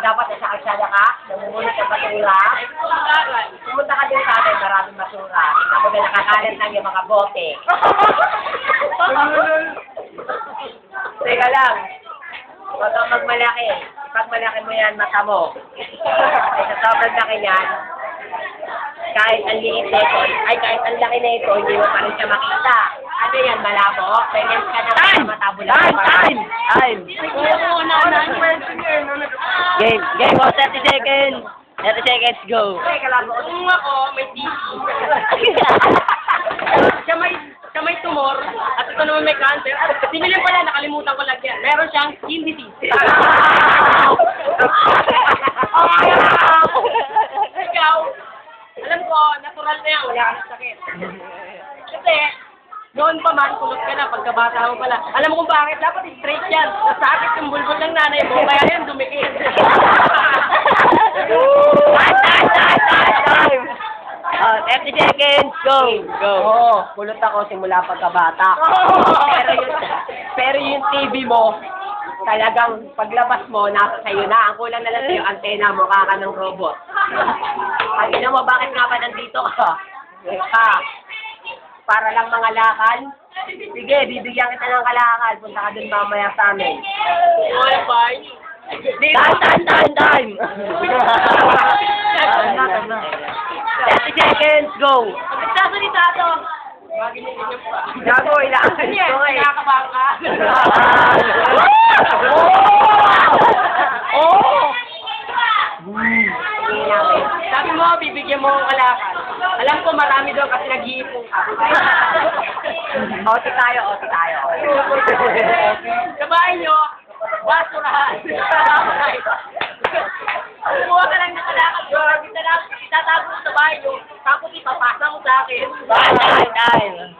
dapat sa kalsada ka, namumulot ng basura. Pumunta ka din sa atin, maraming basura. Ako na nakakalat lang yung mga bote. Teka lang. Huwag kang magmalaki. Pag malaki mo yan, mata mo. Sa sobrang laki niyan, kahit ang liit na ito, ay kahit ang laki na ito, hindi mo pa rin siya makita. Ano yan, malabo? May lens ka na matabo lang. Time! Game, 30 seconds. 30 seconds, go. Ay, kalabo. Kung ako, may TV. Siya may tumor, at ito naman may cancer. Sinilin pala, nakalimutan ko lang yan. Meron siyang skin disease. Ikaw, alam ko, natural na yan, wala ka ng sakit. Kasi, noon pa man, kulot ka na, pagkabata mo pala. Alam mo kung bakit? Dapat straight yan. Nasakit yung bulbul ng nanay mo, kaya yan dumikit. Time! 30 seconds, go! Oo, kulot ako simula pagkabata. Pero yung TV mo, talagang paglabas mo, nasa sayo na. Ang kulang na lang sa'yo, antena mo, kaka ng robot. Ang ina mo, bakit nga ba nandito ka? Para lang mga lakal? Sige, bibigyan kita ng kalakal. Punta ka dun mamaya sa amin. Time! 30 seconds, go! Nagsasalita to. Gago, ilaan ko eh. Nakakabahan ka. Sabi mo, bibigyan mo ang kalakal. Alam ko, marami doon kasi nag-iipong ka. Oti tayo. Sa bahay nyo, basurahan. Kumuha ka lang ng kalakal. Itatago mo sa bahay nyo, tapos ipapasa mo sa akin. Time!